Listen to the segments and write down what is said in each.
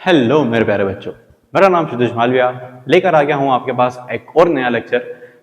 Hello मेरे प्यारे बच्चों, मेरा नाम सुदेश मालविया लेकर आ गया हूँ आपके पास एक और नया लेक्चर।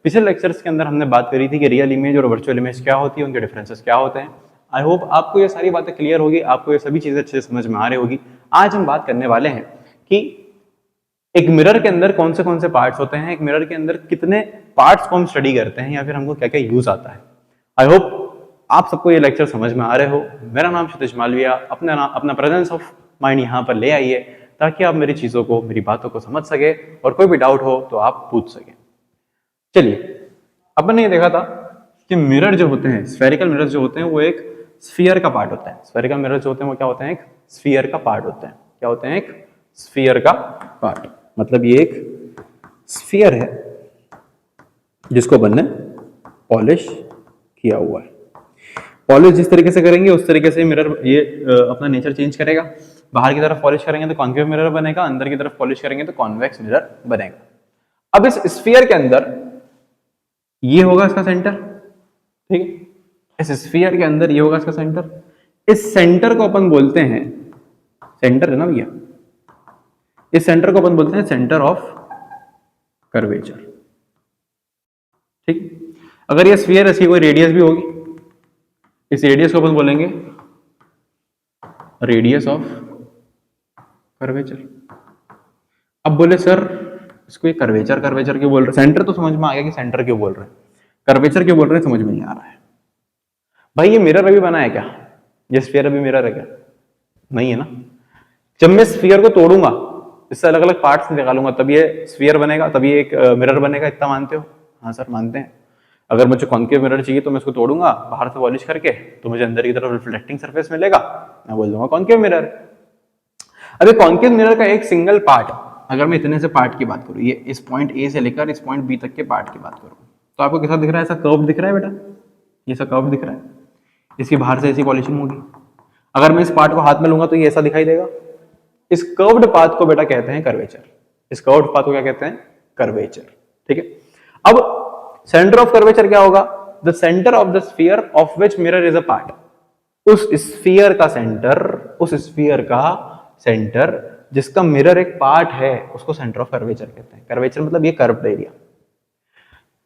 पिछले लेक्चर्स के अंदर हमने बात करी थी कि रियल इमेज और वर्चुअल इमेज क्या होती है, उनके डिफरेंसेस क्या होते हैं। आई होप आपको ये सारी बातें क्लियर होगी, आपको ये सभी चीजें अच्छे से समझ में आ रही होगी। आज हम बात करने वाले हैं कि एक मिरर के अंदर कौन से पार्ट्स होते हैं, एक मिरर के अंदर कितने पार्ट्स को हम स्टडी करते हैं या फिर हमको क्या क्या यूज आता है। आई होप आप सबको ये लेक्चर समझ में आ रहे हो। मेरा नाम सतीश मालविया, अपना प्रेजेंस ऑफ माइंड यहाँ पर ले आइए ताकि आप मेरी चीजों को, मेरी बातों को समझ सके और कोई भी डाउट हो तो आप पूछ सके। चलिए, अपन ने ये देखा था कि मिरर जो होते हैं, स्फेरिकल मिरर जो होते हैं, वो एक स्फीयर का पार्ट होता है। स्फेरिकल मिरर जो होते हैं वो क्या होते हैं? एक स्फीयर का पार्ट होते हैं। क्या होते हैं? एक स्फीयर का पार्ट। मतलब ये एक स्फीयर है जिसको अपन ने पॉलिश किया हुआ है। पॉलिश जिस तरीके से करेंगे उस तरीके से मिरर ये अपना नेचर चेंज करेगा। बाहर की तरफ पॉलिश करेंगे तो कॉन्केव मिरर बनेगा, अंदर की तरफ पॉलिश करेंगे तो कॉन्वेक्स मिरर बनेगा। अब इस स्फीयर के अंदर ये होगा इसका सेंटर, ठीक है? इस स्फीयर के अंदर ये होगा इसका सेंटर। इस सेंटर को अपन बोलते हैं, सेंटर है ना भैया, इस सेंटर को अपन बोलते हैं सेंटर ऑफ कर्वेचर। ठीक, अगर ये स्फीयर ऐसी कोई रेडियस भी होगी, इस रेडियस को अपन बोलेंगे रेडियस ऑफ कर्वेचर। अब बोले सर इसको ये कर्वेचर कर्वेचर क्यों बोल रहे? सेंटर तो समझ में आ गया कि सेंटर क्यों बोल रहे हैं, कर्वेचर क्यों बोल रहे हैं समझ में नहीं आ रहा है। भाई ये मिरर अभी बना है क्या? ये स्फीयर अभी मिरर है क्या? नहीं है ना। जब मैं स्फीयर को तोड़ूंगा, इससे अलग अलग पार्ट्स निकालूंगा, तब ये स्फीयर बनेगा, तब ये एक मिरर बनेगा। इतना मानते हो? हाँ सर मानते हैं। अगर मुझे कॉन्केव मिरर चाहिए तो मैं इसको तोड़ूंगा बाहर से पॉलिश करके, तो मुझे अंदर की तरफ रिफ्लेक्टिंग सरफेस मिलेगा, मैं बोल दूंगा कॉन्केव मिरर। अभी कॉन्केव मिरर का एक सिंगल पार्ट, अगर मैं इतने से पार्ट की बात करूं, ये इस पॉइंट ए से लेकर इस पॉइंट बी तक के पार्ट की बात करूं, तो आपको कैसा दिख रहा है? ऐसा कर्व दिख रहा है बेटा, ये ऐसा कर्व दिख रहा है, इसकी बाहर से ऐसी पॉलिशिंग होगी। अगर मैं इस पार्ट को हाथ में लूंगा तो ये ऐसा दिखाई देगा। इस कर्व्ड पाथ को बेटा कहते हैं कर्वेचर। इस कर्व्ड पाथ को क्या कहते हैं? कर्वेचर। ठीक है। अब सेंटर ऑफ कर्वेचर क्या होगा? The centre of the sphere of which mirror is a part. उस स्फीयर का सेंटर, उस स्फीयर का सेंटर जिसका मिरर एक पार्ट है, उसको सेंटर ऑफ कर्वेचर कहते हैं। कर्वेचर मतलब ये curved area.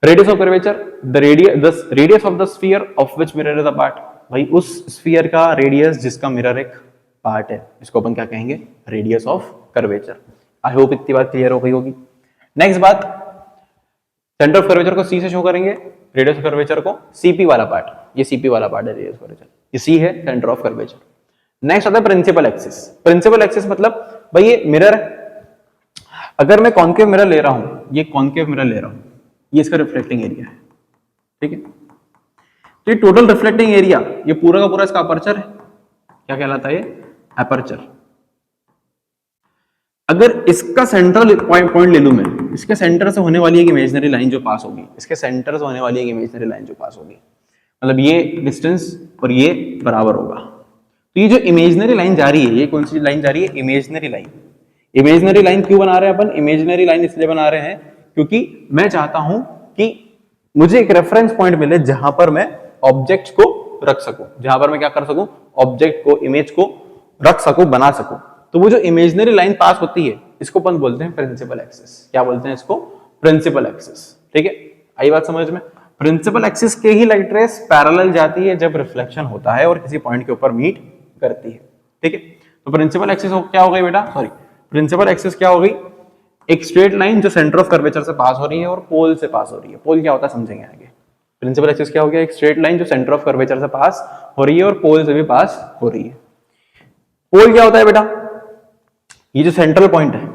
Radius of curvature, the radius of the sphere of which mirror is a part. भाई उस स्फीयर का रेडियस जिसका मिरर एक पार्ट है, इसको अपन क्या कहेंगे? Radius of curvature. I hope इतनी बात क्लियर हो गई होगी। नेक्स्ट बात, सेंटर ऑफ कर्वेचर को सी से शो करेंगे, रेडियस ऑफ कर्वेचर को सीपी वाला पार्ट, ये सीपी वाला पार्ट है रेडियस ऑफ कर्वेचर, ये सी है सेंटर ऑफ कर्वेचर। नेक्स्ट आता है प्रिंसिपल एक्सिस। प्रिंसिपल एक्सिस मतलब भाई ये मिरर, अगर मैं कॉन्केव मिरर ले रहा हूं, ये कॉन्केव मिरर ले रहा हूं, ये इसका रिफ्लेक्टिंग एरिया है, ठीक है? तो ये टोटल रिफ्लेक्टिंग एरिया, ये पूरा का पूरा इसका अपर्चर है। क्या कहलाता है ये? अपर्चर। अगर इसका सेंट्रल पॉइंट ले लूं मैं, इसके सेंटर से होने वाली एक इमेजिनरी लाइन जो पास होगी, इसके सेंटर से होने वाली एक इमेजिनरी लाइन जो पास होगी, मतलब ये डिस्टेंस और ये बराबर होगा। तो ये जो इमेजिनरी लाइन जा रही है, ये कौन सी लाइन जा रही है? Imaginary line. इमेजिनरी लाइन क्यों बना रहे हैं अपन? इमेजिनरी लाइन इसलिए बना रहे हैं क्योंकि मैं चाहता हूं कि मुझे एक रेफरेंस पॉइंट मिले जहां पर मैं ऑब्जेक्ट को रख सकूं, जहां पर मैं क्या कर सकूं? ऑब्जेक्ट को, इमेज को रख सकूं, बना सकूं। तो वो जो इमेजिनरी लाइन पास होती है, इसको अपन बोलते हैं प्रिंसिपल एक्सिस। क्या बोलते हैं इसको? Principal axis. ठीक है, आई बात समझ में? प्रिंसिपल एक्सिस के ही लाइट रेस पैरेलल जाती है जब रिफ्लेक्शन होता है और किसी पॉइंट के ऊपर मीट करती है। ठीक है, तो प्रिंसिपल एक्सिस क्या हो गई बेटा? सॉरी, प्रिंसिपल एक्सिस क्या हो गई? एक स्ट्रेट लाइन जो सेंटर ऑफ कर्वेचर से पास हो रही है और पोल से पास हो रही है। पोल क्या होता है समझेंगे आगे। प्रिंसिपल एक्सिस क्या हो गया? एक स्ट्रेट लाइन जो सेंटर ऑफ कर्वेचर से पास हो रही है और पोल से भी पास हो रही है। पोल क्या होता है बेटा? ये जो सेंट्रल पॉइंट है,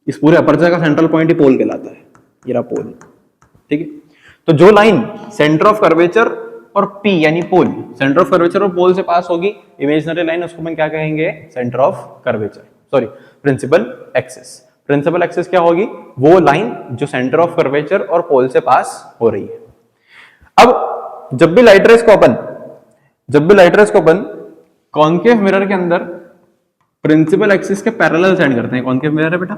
इस पूरे अपर्चर का सेंट्रल पॉइंट ही पोल कहलाता है। ये रहा पोल। ठीक है, तो जो लाइन सेंटर ऑफ कर्वेचर और पी यानी पोल, सेंटर ऑफ कर्वेचर और पोल से पास होगी, इमेजिनरी लाइन, उसको हम क्या कहेंगे? Centre of curvature, sorry principal axis. Principal axis क्या होगी? वो लाइन जो सेंटर ऑफ कर्वेचर और पोल से पास हो रही है। अब जब भी लाइट रेस को अपन कॉन्केव मिरर के अंदर प्रिंसिपल एक्सिस के पैरेलल सेंड करते हैं, कॉन्केव मिरर है बेटा,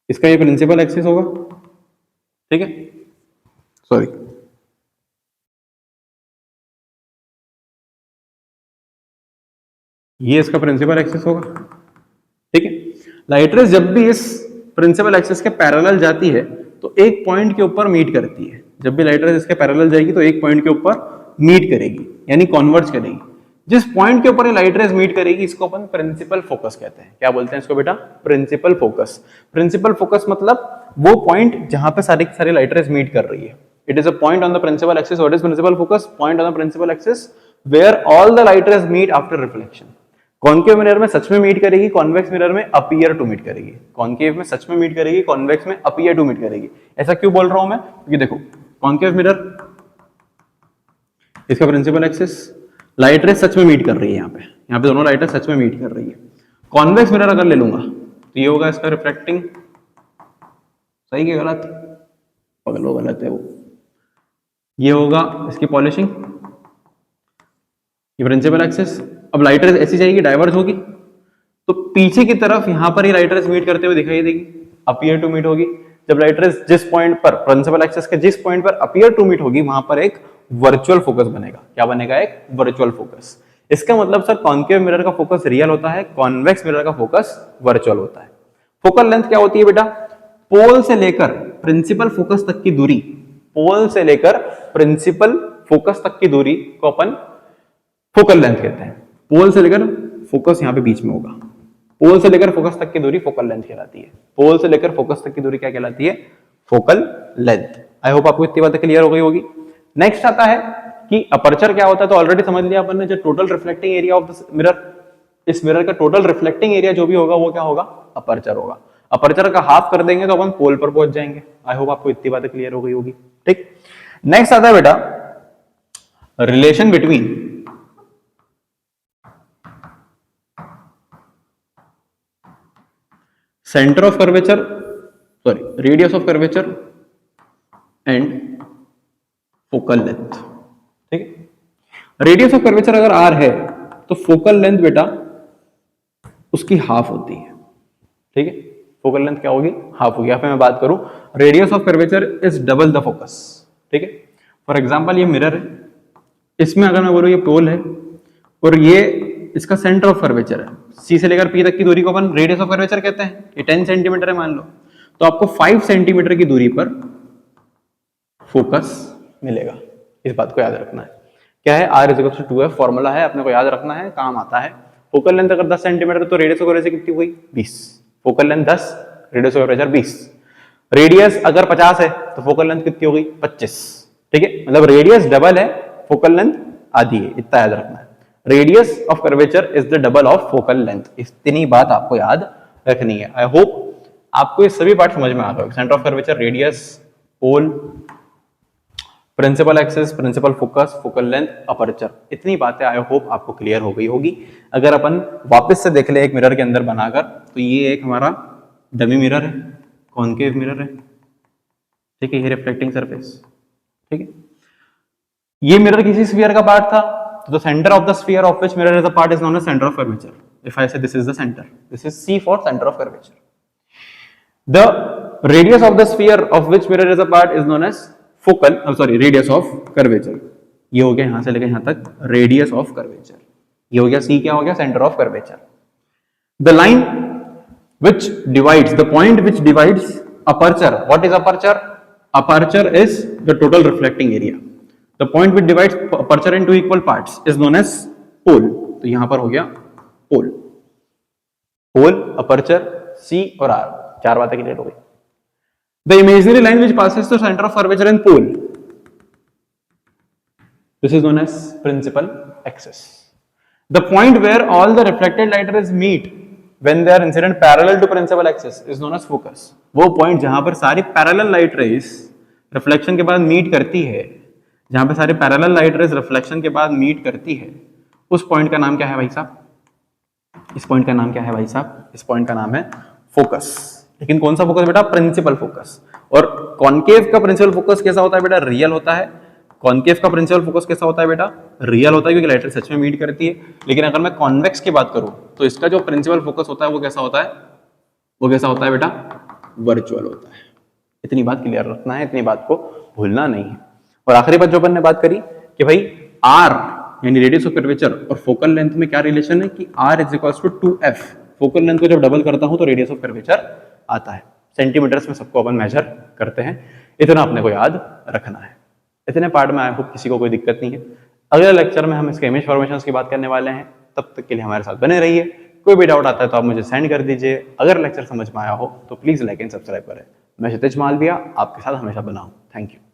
इसका ये प्रिंसिपल एक्सिस होगा। ठीक है, सॉरी, ये इसका प्रिंसिपल एक्सिस होगा। ठीक है, लाइट रेज जब भी इस प्रिंसिपल एक्सिस के पैरेलल जाती है तो एक पॉइंट के ऊपर मीट करती है। जब भी लाइट रेज इसके पैरेलल जाएगी तो एक पॉइंट के ऊपर मीट करेगी, यानी कॉन्वर्ज करेगी। जिस पॉइंट के ऊपर ये लाइट रेज मीट करेगी इसको अपन प्रिंसिपल फोकस कहते हैं। क्या बोलते हैं इसको बेटा? Principal focus. प्रिंसिपल फोकस मतलब वो पॉइंट जहां पे सारी की सारी लाइट रेज मीट कर रही है। It is a point on the principal axis. What is principal focus? Point on the principal axis where all the light rays meet after reflection. Concave mirror में सच में मीट करेगी, convex mirror में appear to meet करेगी। Concave में सच में meet करेगी, कॉन्वेक्स में अपीयर टू मीट करेगी। ऐसा क्यों बोल रहा हूं मैं? क्योंकि देखो कॉन्केव मिरर, इसका प्रिंसिपल एक्सिस, लाइट रेज सच में मीट कर रही है। यहाँ पे दोनों लाइट रेज सच में मीट कर रही है। कॉन्वेक्स मिरर अगर ले लूंगा तो ये होगा इसका रिफ्लेक्टिंग, सही कि गलत? पगलो गलत है वो। ये होगा इसकी पॉलिशिंग, ये प्रिंसिपल एक्सिस। अब लाइट रेज ऐसी जाएगी, डाइवर्ज होगी, तो पीछे की तरफ यहां पर ही लाइट रेज मीट करते हुए दिखाई देगी, अपीयर टू मीट होगी। जब लाइट रेज जिस पॉइंट पर प्रिंसिपल एक्सिस के जिस पॉइंट पर अपीयर टू मीट होगी वहां पर एक वर्चुअल फोकस बनेगा। क्या बनेगा? एक वर्चुअल फोकस। इसका मतलब सर कॉन्केव मिरर का फोकस रियल होता है, कॉन्वेक्स मिरर का फोकस वर्चुअल होता है। फोकल लेंथ क्या होती है बेटा? पोल से लेकर प्रिंसिपल फोकस तक की दूरी, पोल से लेकर प्रिंसिपल फोकस तक की दूरी को अपन फोकल लेंथ कहते हैं। पोल से लेकर फोकस यहां पे बीच में होगा, पोल से लेकर फोकस तक की दूरी फोकल लेंथ कहलाती है। पोल से लेकर फोकस तक की दूरी क्या कहलाती है? Focal length. आई होप आपको इतनी बातें क्लियर हो गई होगी। नेक्स्ट आता है कि अपर्चर क्या होता है, तो ऑलरेडी समझ लिया अपन ने। जो total reflecting area of the mirror, इस मिरर का टोटल रिफ्लेक्टिंग एरिया जो भी होगा वो क्या होगा? अपर्चर होगा। अपर्चर का हाफ कर देंगे तो अपन पोल पर पहुंच जाएंगे। आई होप आपको इतनी बातें क्लियर हो गई होगी। ठीक, नेक्स्ट आता है बेटा relation between centre of curvature, sorry radius of curvature and focal length. ठीक है, रेडियस ऑफ कर्वेचर अगर r है तो फोकल लेंथ बेटा उसकी हाफ होती है। ठीक है, फोकल लेंथ क्या होगी? हाफ होगी। यहां पे मैं बात करूं radius of curvature is double the focus. ठीक है, फॉर एग्जांपल ये मिरर है, इसमें अगर मैं बोलूं ये पोल है और ये इसका सेंटर ऑफ कर्वेचर है, सी से लेकर पी तक की दूरी को अपन रेडियस ऑफ कर्वेचर कहते हैं। ये 10 सेंटीमीटर है मान लो, तो आपको 5 सेंटीमीटर की दूरी पर फोकस मिलेगा। इस बात को याद रखना है। क्या है? R = 2f फॉर्मूला है, अपने को याद रखना है, काम आता है। फोकल लेंथ अगर 10 सेंटीमीटर तो रेडियस ऑफ कर्वेचर कितनी हुई? 20। Focal length 10, radius of curvature 20। Radius अगर 50 है तो फोकल लेंथ कितनी हो गई? 25। ठीक है, मतलब रेडियस डबल है, फोकल लेंथ आधी है, इतना याद रखना है। Radius of curvature is the double of focal length. इतनी बात आपको याद रखनी है। आई होप आपको ये सभी पार्ट समझ में आ गए। Centre of curvature, radius, pole, principal axis, principal focus, focal length, aperture, इतनी बातें आई होप आपको क्लियर हो गई होगी। अगर अपन वापस से देख ले एक मिरर के अंदर बनाकर, तो ये एक हमारा डमी मिरर है, कॉन्केव मिरर है। ठीक है, ये रिफ्लेक्टिंग सरफेस। ठीक है, ये मिरर किसी स्फीयर का पार्ट था, तो the centre of the sphere of which mirror is a part is known as centre of curvature. If I say this is the centre, this is C for centre of curvature. The radius of the sphere of which mirror is a part is known as focal, sorry radius of curvature. ये हो गया यहां से लेकर यहां तक radius of curvature. ये हो गया C, क्या हो गया? Centre of curvature. The line which divides, the point which divides aperture, what is aperture? Aperture is the total reflecting area. The point which divides aperture into equal parts is known as pole. तो यहां पर हो गया pole, pole, aperture, C और R, चार बातें clear हो गई। The imaginary line which passes through center of curvature and pole, this is known as principal axis. The point where all the reflected light rays meet when they are incident parallel to principal axis is known as focus. वो point जहां पर सारी parallel light rays reflection के बाद meet करती है, जहां पर सारी पैरेलल लाइट रेज रिफ्लेक्शन के बाद मीट करती है, उस पॉइंट का नाम क्या है भाई साहब? इस पॉइंट का नाम क्या है भाई साहब? इस पॉइंट का नाम है फोकस। लेकिन कौन सा फोकस बेटा? Principal focus. और कॉन्केव का प्रिंसिपल फोकस कैसा होता है बेटा? रियल होता है। कॉन्केव का प्रिंसिपल फोकस कैसा होता है बेटा? रियल होता है, क्योंकि लाइट रे सच में मीट करती है। लेकिन अगर मैं कॉन्वेक्स की बात करूं तो इसका जो प्रिंसिपल फोकस होता है वो कैसा होता है? वो कैसा होता है बेटा? वर्चुअल होता है। इतनी बात क्लियर रखना है, इतनी बात को भूलना नहीं है। और आखिरी बात जो अपन ने बात करी कि भाई R यानी रेडियस ऑफ कर्वेचर और फोकल लेंथ में क्या रिलेशन है कि R = 2f फोकल लेंथ को जब डबल करता हूं तो रेडियस ऑफ कर्वेचर आता है। सेंटीमीटर्स में सबको अपन मेजर करते हैं, इतना अपने को याद रखना है। इतने पार्ट में आई होप किसी को कोई दिक्कत नहीं है। अगले लेक्चर में हम इसके इमेज फॉर्मेशंस की बात करने वाले हैं, तब तक के लिए हमारे साथ बने रहिए। कोई भी डाउट आता है तो आप मुझे सेंड कर दीजिए। अगर लेक्चर समझ में आया हो तो प्लीज लाइक एंड सब्सक्राइब करें। मैं क्षितिज मालविया आपके साथ हमेशा बना हूं। Thank you.